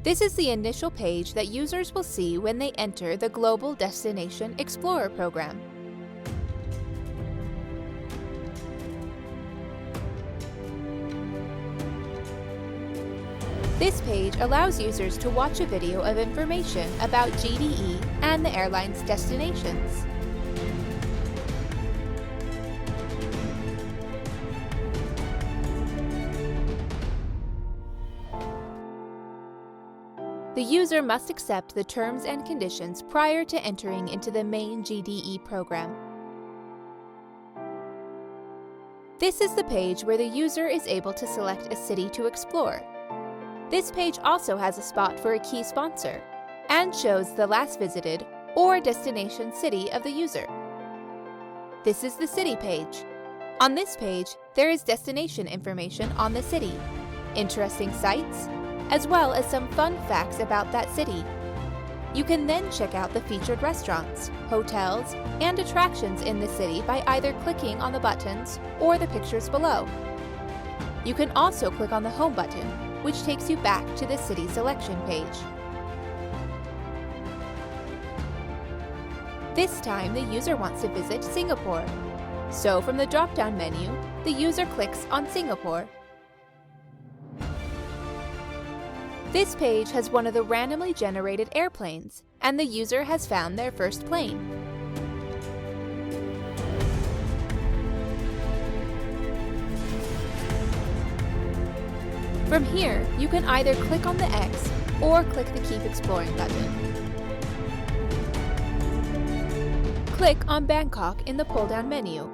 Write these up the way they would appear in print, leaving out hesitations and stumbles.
This is the initial page that users will see when they enter the Global Destination Explorer program. This page allows users to watch a video of information about GDE and the airline's destinations. The user must accept the terms and conditions prior to entering into the main GDE program. This is the page where the user is able to select a city to explore. This page also has a spot for a key sponsor and shows the last visited or destination city of the user. This is the city page. On this page, there is destination information on the city, interesting sites, as well as some fun facts about that city. You can then check out the featured restaurants, hotels, and attractions in the city by either clicking on the buttons or the pictures below. You can also click on the Home button, which takes you back to the city selection page. This time, the user wants to visit Singapore. So from the drop-down menu, the user clicks on Singapore. This page has one of the randomly generated airplanes, and the user has found their first plane. From here, you can either click on the X or click the Keep Exploring button. Click on Bangkok in the pull-down menu.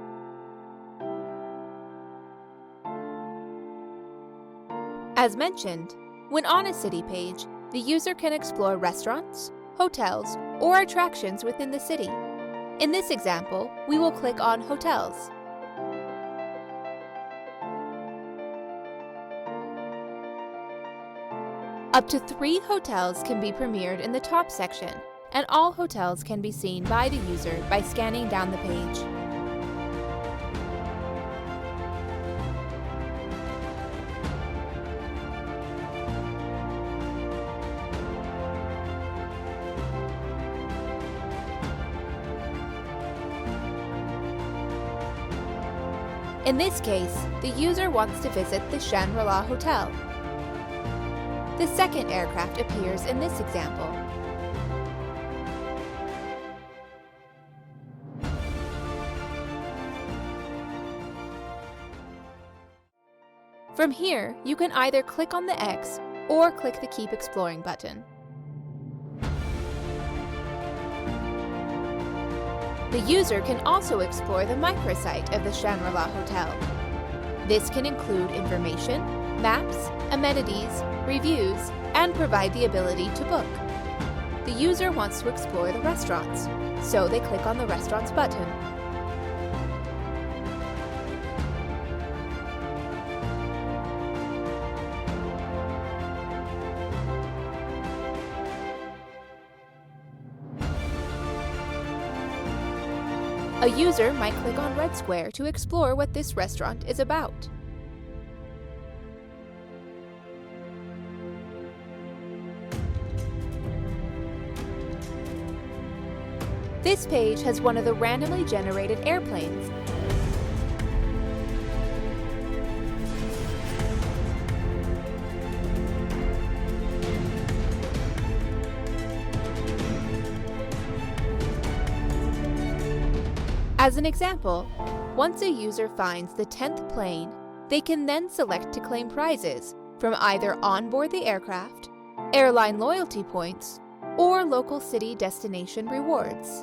As mentioned, when on a city page, the user can explore restaurants, hotels, or attractions within the city. In this example, we will click on Hotels. Up to 3 hotels can be premiered in the top section, and all hotels can be seen by the user by scanning down the page. In this case, the user wants to visit the Shangri-La Hotel. The second aircraft appears in this example. From here, you can either click on the X or click the Keep Exploring button. The user can also explore the microsite of the Shangri-La Hotel. This can include information, maps, amenities, reviews, and provide the ability to book. The user wants to explore the restaurants, so they click on the Restaurants button. A user might click on Red Square to explore what this restaurant is about. This page has one of the randomly generated airplanes. As an example, once a user finds the 10th plane, they can then select to claim prizes from either onboard the aircraft, airline loyalty points, or local city destination rewards.